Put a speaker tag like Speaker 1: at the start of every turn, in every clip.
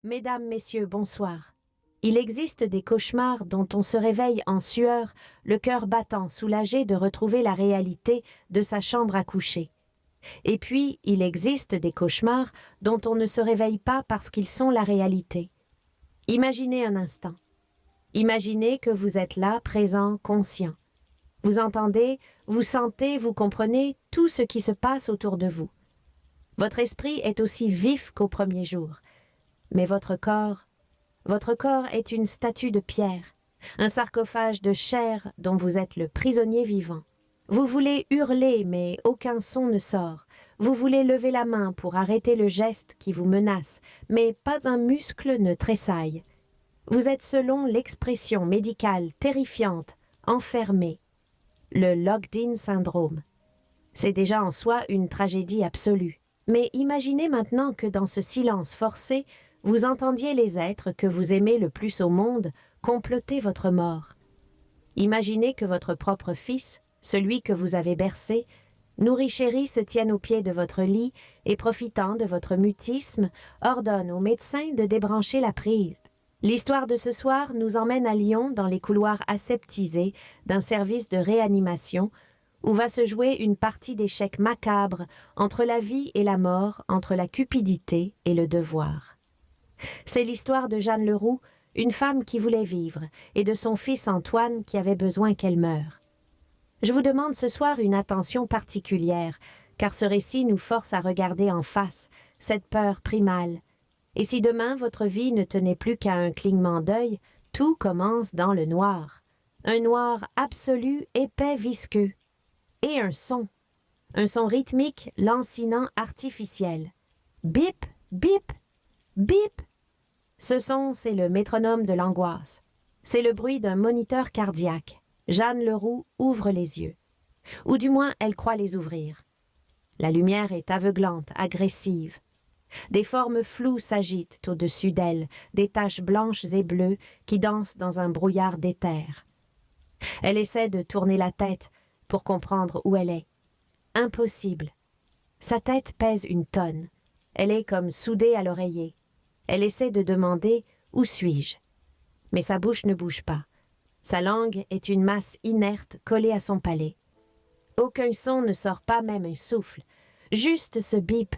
Speaker 1: Mesdames, Messieurs, bonsoir. Il existe des cauchemars dont on se réveille en sueur, le cœur battant, soulagé de retrouver la réalité de sa chambre à coucher. Et puis, il existe des cauchemars dont on ne se réveille pas parce qu'ils sont la réalité. Imaginez un instant. Imaginez que vous êtes là, présent, conscient. Vous entendez, vous sentez, vous comprenez tout ce qui se passe autour de vous. Votre esprit est aussi vif qu'au premier jour. Mais votre corps est une statue de pierre, un sarcophage de chair dont vous êtes le prisonnier vivant. Vous voulez hurler, mais aucun son ne sort. Vous voulez lever la main pour arrêter le geste qui vous menace, mais pas un muscle ne tressaille. Vous êtes, selon l'expression médicale terrifiante, enfermé. Le locked-in syndrome. C'est déjà en soi une tragédie absolue. Mais imaginez maintenant que dans ce silence forcé, vous entendiez les êtres que vous aimez le plus au monde comploter votre mort. Imaginez que votre propre fils, celui que vous avez bercé, nourri chéri, se tienne au pied de votre lit et, profitant de votre mutisme, ordonne au médecin de débrancher la prise. L'histoire de ce soir nous emmène à Lyon dans les couloirs aseptisés d'un service de réanimation où va se jouer une partie d'échecs macabre entre la vie et la mort, entre la cupidité et le devoir. C'est l'histoire de Jeanne Leroux, une femme qui voulait vivre, et de son fils Antoine qui avait besoin qu'elle meure. Je vous demande ce soir une attention particulière, car ce récit nous force à regarder en face cette peur primale. Et si demain votre vie ne tenait plus qu'à un clignement d'œil, tout commence dans le noir. Un noir absolu, épais, visqueux. Et un son rythmique, lancinant, artificiel. Bip, bip, bip. Ce son, c'est le métronome de l'angoisse. C'est le bruit d'un moniteur cardiaque. Jeanne Leroux ouvre les yeux. Ou du moins, elle croit les ouvrir. La lumière est aveuglante, agressive. Des formes floues s'agitent au-dessus d'elle, des taches blanches et bleues qui dansent dans un brouillard d'éther. Elle essaie de tourner la tête pour comprendre où elle est. Impossible. Sa tête pèse une tonne. Elle est comme soudée à l'oreiller. Elle essaie de demander « Où suis-je » Mais sa bouche ne bouge pas. Sa langue est une masse inerte collée à son palais. Aucun son ne sort pas, même un souffle. Juste ce bip,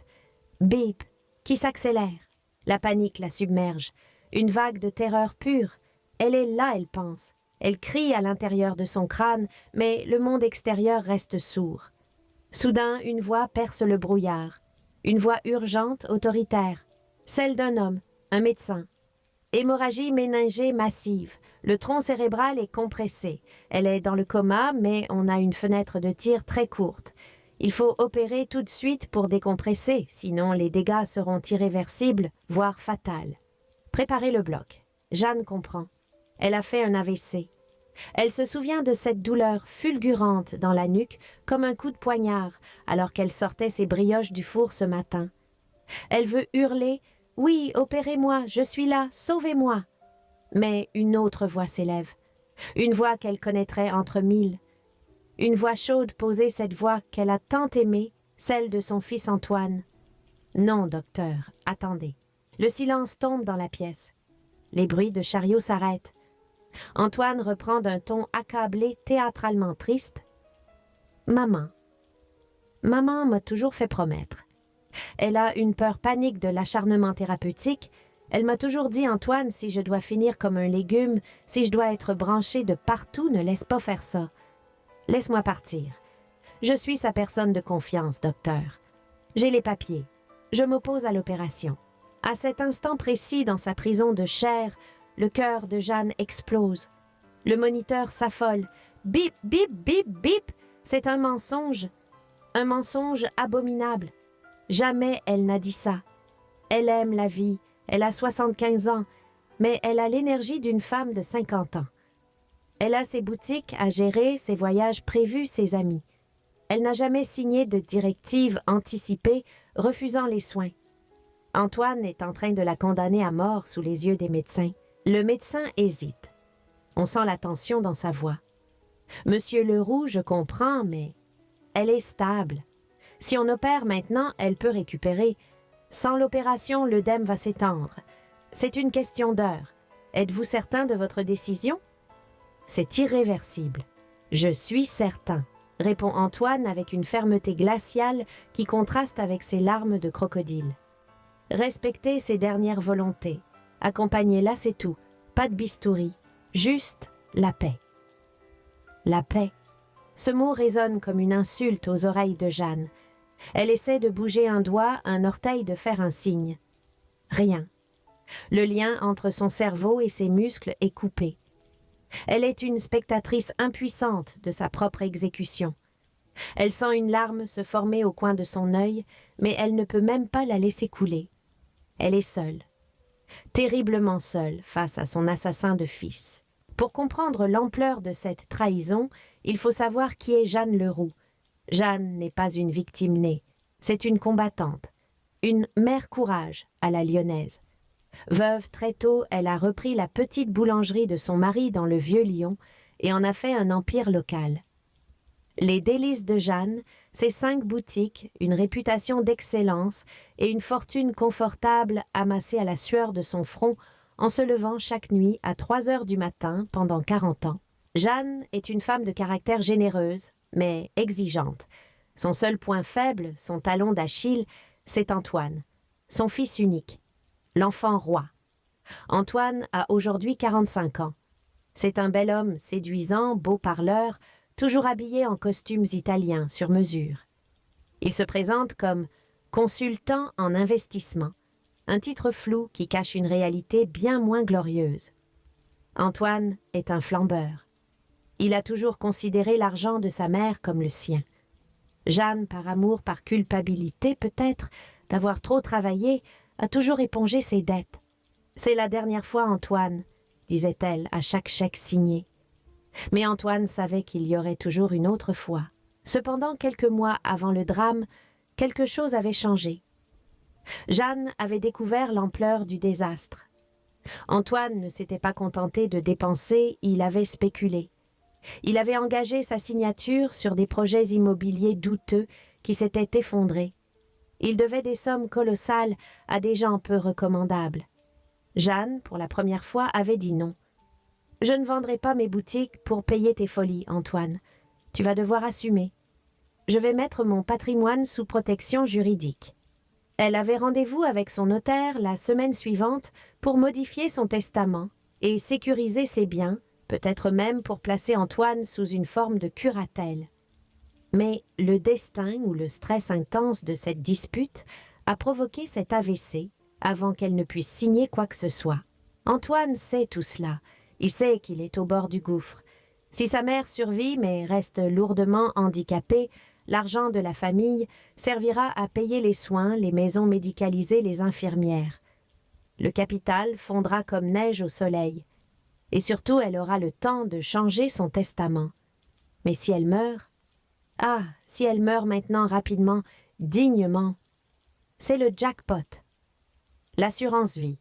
Speaker 1: bip, qui s'accélère. La panique la submerge. Une vague de terreur pure. Elle est là, elle pense. Elle crie à l'intérieur de son crâne, mais le monde extérieur reste sourd. Soudain, une voix perce le brouillard. Une voix urgente, autoritaire. Celle d'un homme, un médecin. Hémorragie méningée massive. Le tronc cérébral est compressé. Elle est dans le coma, mais on a une fenêtre de tir très courte. Il faut opérer tout de suite pour décompresser, sinon les dégâts seront irréversibles, voire fatals. Préparez le bloc. Jeanne comprend. Elle a fait un AVC. Elle se souvient de cette douleur fulgurante dans la nuque comme un coup de poignard alors qu'elle sortait ses brioches du four ce matin. Elle veut hurler « Oui, opérez-moi, je suis là, sauvez-moi » Mais une autre voix s'élève. Une voix qu'elle connaîtrait entre mille. Une voix chaude posait cette voix qu'elle a tant aimée, celle de son fils Antoine. « Non, docteur, attendez. » Le silence tombe dans la pièce. Les bruits de chariots s'arrêtent. Antoine reprend d'un ton accablé, théâtralement triste. « Maman. Maman m'a toujours fait promettre. Elle a une peur panique de l'acharnement thérapeutique. Elle m'a toujours dit, Antoine, si je dois finir comme un légume, si je dois être branché de partout, ne laisse pas faire ça. Laisse-moi partir. Je suis sa personne de confiance, docteur. J'ai les papiers. Je m'oppose à l'opération. » À cet instant précis dans sa prison de chair, le cœur de Jeanne explose. Le moniteur s'affole. Bip, bip, bip, bip. C'est un mensonge abominable. Jamais elle n'a dit ça. Elle aime la vie, elle a 75 ans, mais elle a l'énergie d'une femme de 50 ans. Elle a ses boutiques à gérer, ses voyages prévus, ses amis. Elle n'a jamais signé de directive anticipée refusant les soins. Antoine est en train de la condamner à mort sous les yeux des médecins. Le médecin hésite. On sent la tension dans sa voix. « Monsieur Leroux, je comprends, mais elle est stable. Si on opère maintenant, elle peut récupérer. Sans l'opération, l'œdème va s'étendre. C'est une question d'heure. Êtes-vous certain de votre décision? C'est irréversible. Je suis certain, répond Antoine avec une fermeté glaciale qui contraste avec ses larmes de crocodile. Respectez ses dernières volontés. Accompagnez-la, c'est tout. Pas de bistouri. Juste la paix. La paix. Ce mot résonne comme une insulte aux oreilles de Jeanne. Elle essaie de bouger un doigt, un orteil de faire un signe. Rien. Le lien entre son cerveau et ses muscles est coupé. Elle est une spectatrice impuissante de sa propre exécution. Elle sent une larme se former au coin de son œil, mais elle ne peut même pas la laisser couler. Elle est seule, terriblement seule face à son assassin de fils. Pour comprendre l'ampleur de cette trahison, il faut savoir qui est Jeanne Leroux. Jeanne n'est pas une victime née, c'est une combattante, une mère courage à la lyonnaise. Veuve très tôt, elle a repris la petite boulangerie de son mari dans le Vieux-Lyon et en a fait un empire local. Les délices de Jeanne, ses 5 boutiques, une réputation d'excellence et une fortune confortable amassée à la sueur de son front en se levant chaque nuit à 3 heures du matin pendant 40 ans. Jeanne est une femme de caractère généreuse, mais exigeante. Son seul point faible, son talon d'Achille, c'est Antoine, son fils unique, l'enfant roi. Antoine a aujourd'hui 45 ans. C'est un bel homme séduisant, beau parleur, toujours habillé en costumes italiens sur mesure. Il se présente comme consultant en investissement, un titre flou qui cache une réalité bien moins glorieuse. Antoine est un flambeur. Il a toujours considéré l'argent de sa mère comme le sien. Jeanne, par amour, par culpabilité peut-être, d'avoir trop travaillé, a toujours épongé ses dettes. « C'est la dernière fois, Antoine », disait-elle à chaque chèque signé. Mais Antoine savait qu'il y aurait toujours une autre fois. Cependant, quelques mois avant le drame, quelque chose avait changé. Jeanne avait découvert l'ampleur du désastre. Antoine ne s'était pas contenté de dépenser, il avait spéculé. Il avait engagé sa signature sur des projets immobiliers douteux qui s'étaient effondrés. Il devait des sommes colossales à des gens peu recommandables. Jeanne, pour la première fois, avait dit non. « Je ne vendrai pas mes boutiques pour payer tes folies, Antoine. Tu vas devoir assumer. Je vais mettre mon patrimoine sous protection juridique. » Elle avait rendez-vous avec son notaire la semaine suivante pour modifier son testament et sécuriser ses biens, peut-être même pour placer Antoine sous une forme de curatelle. Mais le destin ou le stress intense de cette dispute a provoqué cet AVC avant qu'elle ne puisse signer quoi que ce soit. Antoine sait tout cela. Il sait qu'il est au bord du gouffre. Si sa mère survit mais reste lourdement handicapée, l'argent de la famille servira à payer les soins, les maisons médicalisées, les infirmières. Le capital fondra comme neige au soleil. Et surtout, elle aura le temps de changer son testament. Mais si elle meurt... Ah, si elle meurt maintenant rapidement, dignement. C'est le jackpot. L'assurance vie.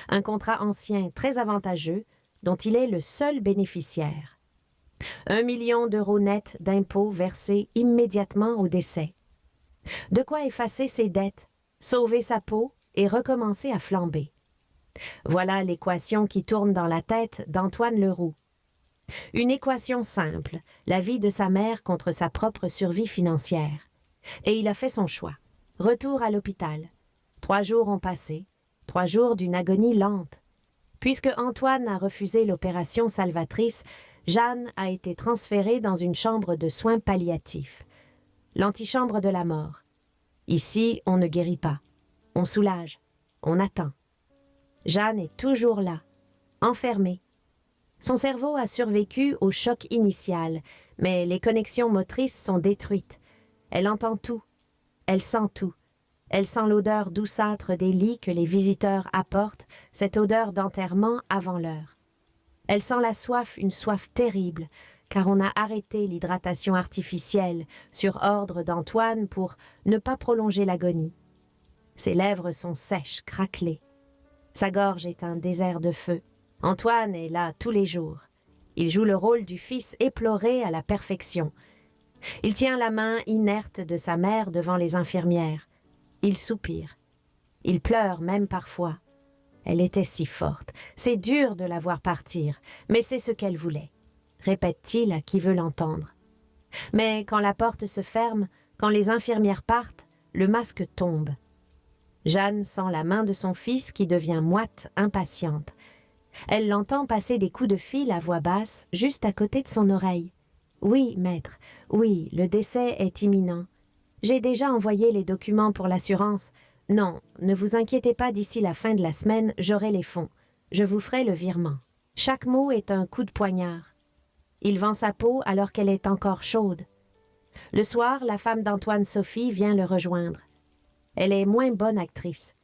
Speaker 1: Un contrat ancien très avantageux dont il est le seul bénéficiaire. 1 million d'euros nets d'impôts versés immédiatement au décès. De quoi effacer ses dettes, sauver sa peau et recommencer à flamber. Voilà l'équation qui tourne dans la tête d'Antoine Leroux. Une équation simple, la vie de sa mère contre sa propre survie financière. Et il a fait son choix. Retour à l'hôpital. 3 jours ont passé, 3 jours d'une agonie lente. Puisque Antoine a refusé l'opération salvatrice, Jeanne a été transférée dans une chambre de soins palliatifs. L'antichambre de la mort. Ici, on ne guérit pas. On soulage. On attend. Jeanne est toujours là, enfermée. Son cerveau a survécu au choc initial, mais les connexions motrices sont détruites. Elle entend tout. Elle sent tout. Elle sent l'odeur douceâtre des lits que les visiteurs apportent, cette odeur d'enterrement avant l'heure. Elle sent la soif, une soif terrible, car on a arrêté l'hydratation artificielle sur ordre d'Antoine pour ne pas prolonger l'agonie. Ses lèvres sont sèches, craquelées. Sa gorge est un désert de feu. Antoine est là tous les jours. Il joue le rôle du fils éploré à la perfection. Il tient la main inerte de sa mère devant les infirmières. Il soupire. Il pleure même parfois. elle était si forte. C'est dur de la voir partir, mais c'est ce qu'elle voulait, répète-t-il à qui veut l'entendre. Mais quand la porte se ferme, quand les infirmières partent, le masque tombe. Jeanne sent la main de son fils qui devient moite, impatiente. Elle l'entend passer des coups de fil à voix basse, juste à côté de son oreille. « Oui, maître, oui, le décès est imminent. J'ai déjà envoyé les documents pour l'assurance. Non, ne vous inquiétez pas, d'ici la fin de la semaine, j'aurai les fonds. Je vous ferai le virement. » Chaque mot est un coup de poignard. Il vend sa peau alors qu'elle est encore chaude. Le soir, la femme d'Antoine, Sophie, vient le rejoindre. Elle est moins bonne actrice.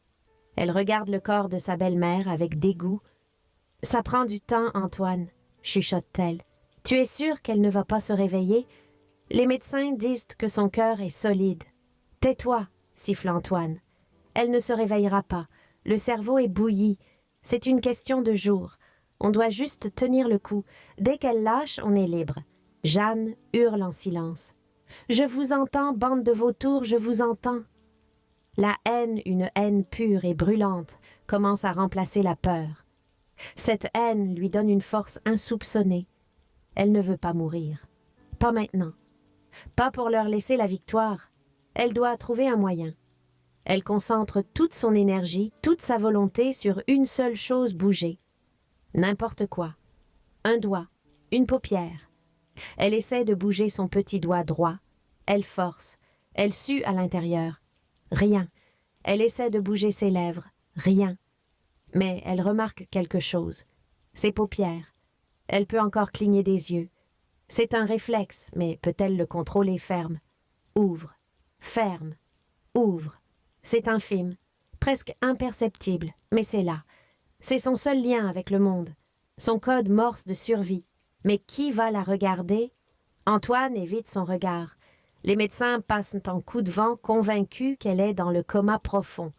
Speaker 1: Elle regarde le corps de sa belle-mère avec dégoût. « Ça prend du temps, Antoine, » chuchote-t-elle. « Tu es sûr qu'elle ne va pas se réveiller? Les médecins disent que son cœur est solide. »« Tais-toi, » siffle Antoine. « Elle ne se réveillera pas. Le cerveau est bouilli. C'est une question de jours. On doit juste tenir le coup. Dès qu'elle lâche, on est libre. » Jeanne hurle en silence. « Je vous entends, bande de vautours, je vous entends. » La haine, une haine pure et brûlante, commence à remplacer la peur. Cette haine lui donne une force insoupçonnée. Elle ne veut pas mourir. Pas maintenant. Pas pour leur laisser la victoire. Elle doit trouver un moyen. Elle concentre toute son énergie, toute sa volonté sur une seule chose: bouger. N'importe quoi. Un doigt, une paupière. Elle essaie de bouger son petit doigt droit. Elle force. Elle sue à l'intérieur. Rien. Elle essaie de bouger ses lèvres. Rien. Mais elle remarque quelque chose. Ses paupières. Elle peut encore cligner des yeux. C'est un réflexe, mais peut-elle le contrôler? Ferme. Ouvre. Ferme. Ouvre. C'est infime. Presque imperceptible, mais c'est là. C'est son seul lien avec le monde. Son code morse de survie. Mais qui va la regarder? Antoine évite son regard. Les médecins passent en coup de vent, convaincus qu'elle est dans le coma profond.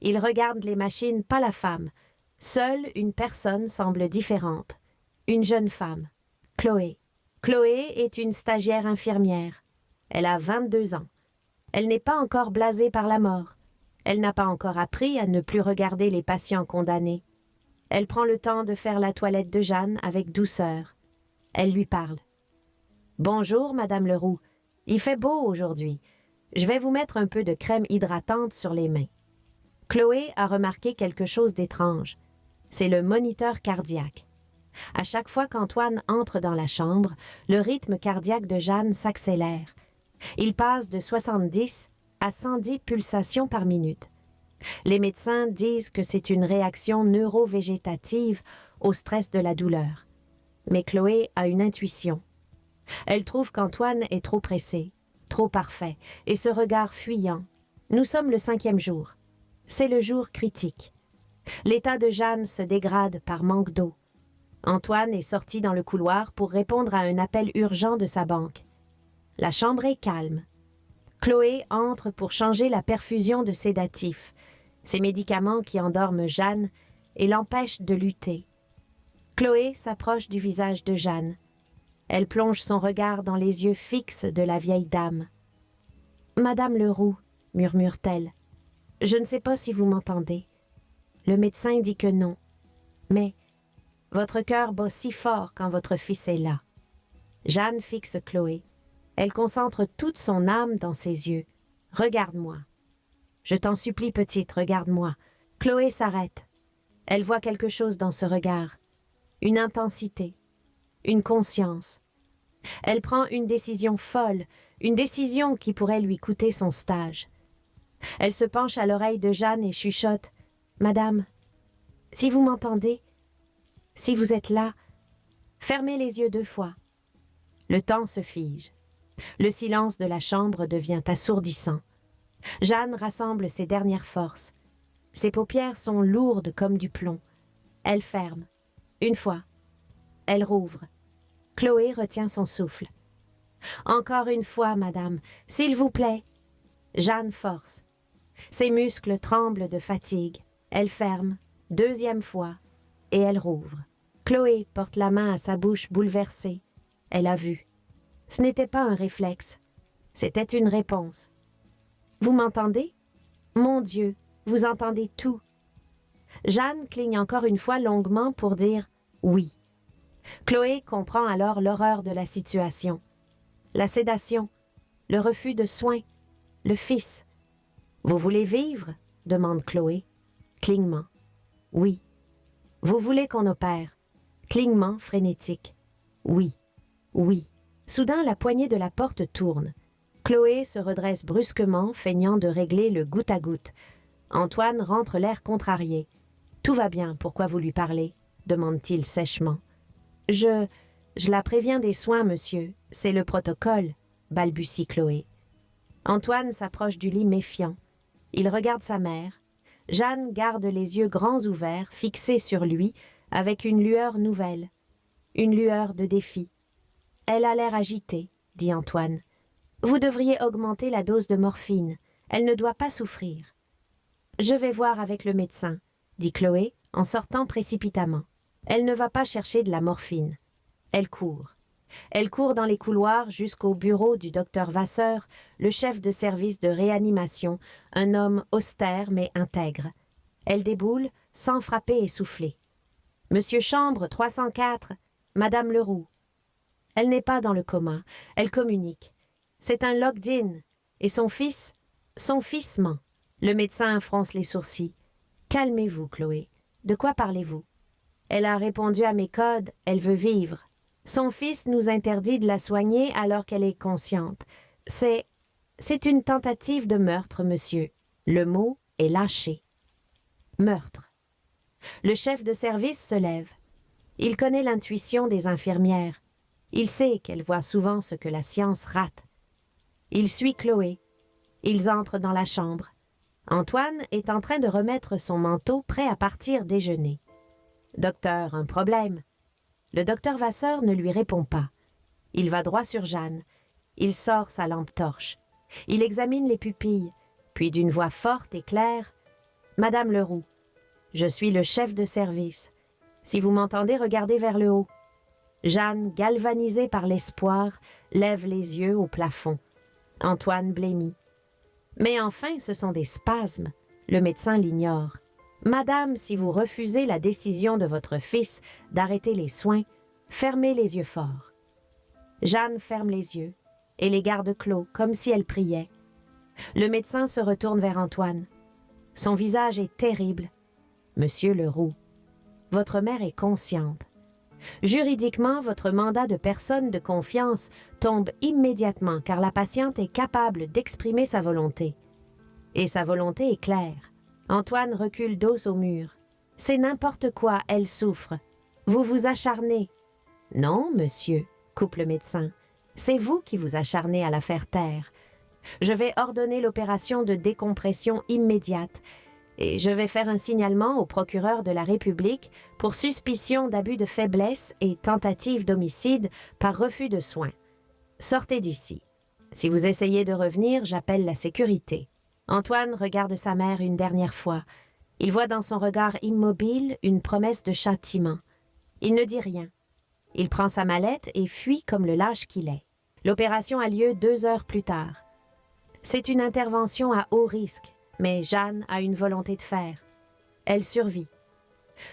Speaker 1: Ils regardent les machines, pas la femme. Seule une personne semble différente. Une jeune femme. Chloé. Chloé est une stagiaire infirmière. Elle a 22 ans. Elle n'est pas encore blasée par la mort. Elle n'a pas encore appris à ne plus regarder les patients condamnés. Elle prend le temps de faire la toilette de Jeanne avec douceur. Elle lui parle. « Bonjour, Madame Leroux. Il fait beau aujourd'hui. Je vais vous mettre un peu de crème hydratante sur les mains. » Chloé a remarqué quelque chose d'étrange. C'est le moniteur cardiaque. À chaque fois qu'Antoine entre dans la chambre, le rythme cardiaque de Jeanne s'accélère. Il passe de 70 à 110 pulsations par minute. Les médecins disent que c'est une réaction neurovégétative au stress de la douleur. Mais Chloé a une intuition. Elle trouve qu'Antoine est trop pressé, trop parfait, et ce regard fuyant. Nous sommes le 5e jour. C'est le jour critique. L'état de Jeanne se dégrade par manque d'eau. Antoine est sorti dans le couloir pour répondre à un appel urgent de sa banque. La chambre est calme. Chloé entre pour changer la perfusion de sédatifs, ces médicaments qui endorment Jeanne et l'empêchent de lutter. Chloé s'approche du visage de Jeanne. Elle plonge son regard dans les yeux fixes de la vieille dame. « Madame Leroux, » murmure-t-elle, « je ne sais pas si vous m'entendez. Le médecin dit que non. Mais votre cœur bat si fort quand votre fils est là. » Jeanne fixe Chloé. Elle concentre toute son âme dans ses yeux. « Regarde-moi. »« Je t'en supplie, petite, regarde-moi. » Chloé s'arrête. Elle voit quelque chose dans ce regard. Une intensité. Une conscience. Elle prend une décision folle, une décision qui pourrait lui coûter son stage. Elle se penche à l'oreille de Jeanne et chuchote. « Madame, si vous m'entendez, si vous êtes là, fermez les yeux 2 fois. » Le temps se fige. Le silence de la chambre devient assourdissant. Jeanne rassemble ses dernières forces. Ses paupières sont lourdes comme du plomb. Elle ferme. Une fois. Elle rouvre. Chloé retient son souffle. « Encore une fois, madame, s'il vous plaît. » Jeanne force. Ses muscles tremblent de fatigue. Elle ferme. 2e fois. Et elle rouvre. Chloé porte la main à sa bouche bouleversée. Elle a vu. Ce n'était pas un réflexe. C'était une réponse. « Vous m'entendez? Mon Dieu, vous entendez tout. » Jeanne cligne encore une fois longuement pour dire « oui ». Chloé comprend alors l'horreur de la situation. La sédation, le refus de soins, le fils. « Vous voulez vivre ?» demande Chloé. Clignement. « Oui. » « Vous voulez qu'on opère ?» Clignement frénétique. « Oui. Oui. » Soudain, la poignée de la porte tourne. Chloé se redresse brusquement, feignant de régler le goutte à goutte. Antoine rentre l'air contrarié. « Tout va bien, pourquoi vous lui parlez ?» demande-t-il sèchement. « Je la préviens des soins, monsieur. C'est le protocole, » balbutie Chloé. Antoine s'approche du lit méfiant. Il regarde sa mère. Jeanne garde les yeux grands ouverts, fixés sur lui, avec une lueur nouvelle. Une lueur de défi. « Elle a l'air agitée, » dit Antoine. « Vous devriez augmenter la dose de morphine. Elle ne doit pas souffrir. »« Je vais voir avec le médecin, » dit Chloé en sortant précipitamment. Elle ne va pas chercher de la morphine. Elle court. Elle court dans les couloirs jusqu'au bureau du docteur Vasseur, le chef de service de réanimation, un homme austère mais intègre. Elle déboule, sans frapper et souffler. « Monsieur Chambre 304, Madame Leroux. » Elle n'est pas dans le coma, elle communique. C'est un locked-in. Et son fils ment. Le médecin fronce les sourcils. « Calmez-vous, Chloé. De quoi parlez-vous ?»« Elle a répondu à mes codes, elle veut vivre. Son fils nous interdit de la soigner alors qu'elle est consciente. C'est une tentative de meurtre, monsieur. Le mot est lâché. Meurtre. » Le chef de service se lève. Il connaît l'intuition des infirmières. Il sait qu'elles voient souvent ce que la science rate. Il suit Chloé. Ils entrent dans la chambre. Antoine est en train de remettre son manteau prêt à partir déjeuner. « Docteur, un problème ?» Le docteur Vasseur ne lui répond pas. Il va droit sur Jeanne. Il sort sa lampe torche. Il examine les pupilles, puis d'une voix forte et claire, « Madame Leroux, je suis le chef de service. Si vous m'entendez, regardez vers le haut. » Jeanne, galvanisée par l'espoir, lève les yeux au plafond. Antoine blêmit. Mais enfin, ce sont des spasmes. Le médecin l'ignore. « Madame, si vous refusez la décision de votre fils d'arrêter les soins, fermez les yeux fort. » Jeanne ferme les yeux et les garde clos, comme si elle priait. Le médecin se retourne vers Antoine. Son visage est terrible. « Monsieur Leroux, votre mère est consciente. Juridiquement, votre mandat de personne de confiance tombe immédiatement car la patiente est capable d'exprimer sa volonté. Et sa volonté est claire. » Antoine recule dos au mur. « C'est n'importe quoi, elle souffre. Vous vous acharnez. »« Non, monsieur, » coupe le médecin. « C'est vous qui vous acharnez à la faire taire. Je vais ordonner l'opération de décompression immédiate et je vais faire un signalement au procureur de la République pour suspicion d'abus de faiblesse et tentative d'homicide par refus de soins. Sortez d'ici. Si vous essayez de revenir, j'appelle la sécurité. » Antoine regarde sa mère une dernière fois. Il voit dans son regard immobile une promesse de châtiment. Il ne dit rien. Il prend sa mallette et fuit comme le lâche qu'il est. L'opération a lieu 2 heures plus tard. C'est une intervention à haut risque, mais Jeanne a une volonté de fer. Elle survit.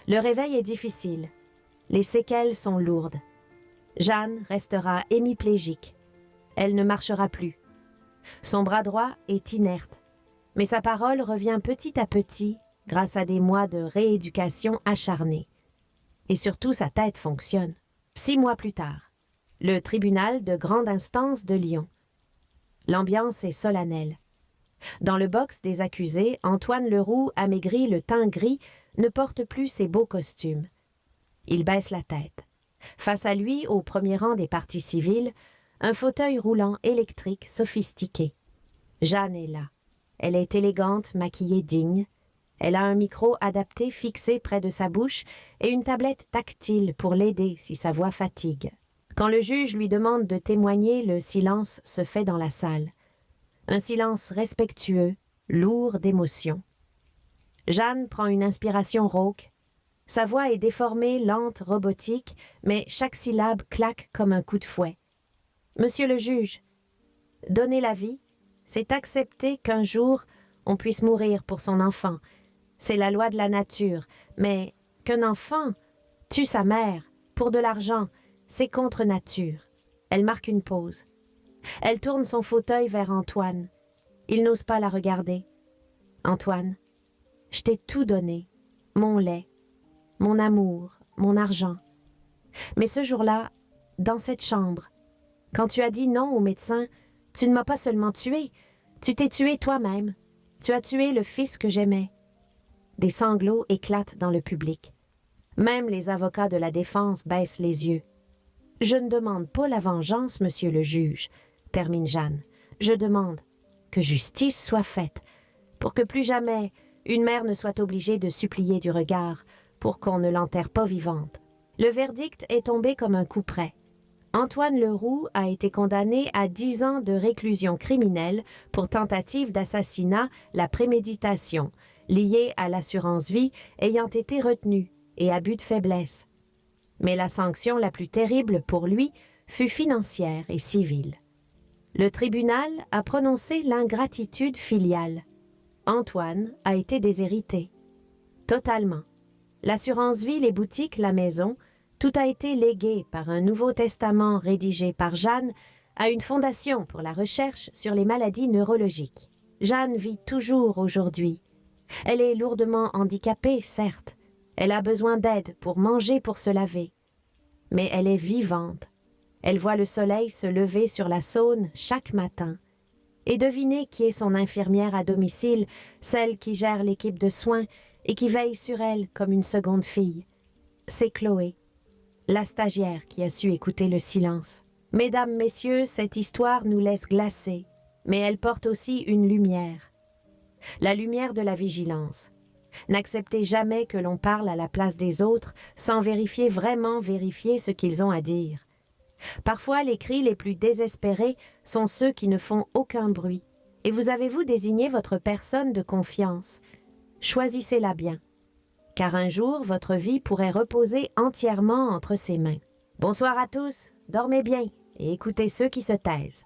Speaker 1: Le réveil est difficile. Les séquelles sont lourdes. Jeanne restera hémiplégique. Elle ne marchera plus. Son bras droit est inerte. Mais sa parole revient petit à petit grâce à des mois de rééducation acharnée. Et surtout, sa tête fonctionne. 6 mois plus tard, le tribunal de grande instance de Lyon. L'ambiance est solennelle. Dans le box des accusés, Antoine Leroux, amaigri, le teint gris, ne porte plus ses beaux costumes. Il baisse la tête. Face à lui, au premier rang des parties civiles, un fauteuil roulant électrique sophistiqué. Jeanne est là. Elle est élégante, maquillée digne. Elle a un micro adapté fixé près de sa bouche et une tablette tactile pour l'aider si sa voix fatigue. Quand le juge lui demande de témoigner, le silence se fait dans la salle. Un silence respectueux, lourd d'émotion. Jeanne prend une inspiration rauque. Sa voix est déformée, lente, robotique, mais chaque syllabe claque comme un coup de fouet. « Monsieur le juge, donner la vie, c'est accepter qu'un jour on puisse mourir pour son enfant. C'est la loi de la nature, mais qu'un enfant tue sa mère pour de l'argent, c'est contre nature. Elle marque une pause. Elle tourne son fauteuil vers Antoine. Il n'ose pas la regarder. Antoine, je t'ai tout donné, mon lait, mon amour, mon argent. Mais ce jour-là, dans cette chambre, quand tu as dit non au médecin, tu ne m'as pas seulement tué, tu t'es tué toi-même. Tu as tué le fils que j'aimais. Des sanglots éclatent dans le public. Même les avocats de la défense baissent les yeux. « Je ne demande pas la vengeance, monsieur le juge, » termine Jeanne. « Je demande que justice soit faite, pour que plus jamais une mère ne soit obligée de supplier du regard pour qu'on ne l'enterre pas vivante. » Le verdict est tombé comme un coup près. Antoine Leroux a été condamné à 10 ans de réclusion criminelle pour tentative d'assassinat, la préméditation, liée à l'assurance vie ayant été retenue, et abus de faiblesse. Mais la sanction la plus terrible pour lui fut financière et civile. Le tribunal a prononcé l'ingratitude filiale. Antoine a été déshérité. Totalement. L'assurance vie, les boutiques, la maison, tout a été légué par un nouveau testament rédigé par Jeanne à une fondation pour la recherche sur les maladies neurologiques. Jeanne vit toujours aujourd'hui. Elle est lourdement handicapée, certes. Elle a besoin d'aide pour manger, pour se laver. Mais elle est vivante. Elle voit le soleil se lever sur la Saône chaque matin. Et devinez qui est son infirmière à domicile, celle qui gère l'équipe de soins et qui veille sur elle comme une seconde fille. C'est Chloé, la stagiaire qui a su écouter le silence. Mesdames, messieurs, cette histoire nous laisse glacés, mais elle porte aussi une lumière. La lumière de la vigilance. N'acceptez jamais que l'on parle à la place des autres sans vraiment vérifier ce qu'ils ont à dire. Parfois, les cris les plus désespérés sont ceux qui ne font aucun bruit. Et vous avez-vous désigné votre personne de confiance? Choisissez-la bien, car un jour, votre vie pourrait reposer entièrement entre ses mains. Bonsoir à tous, dormez bien et écoutez ceux qui se taisent.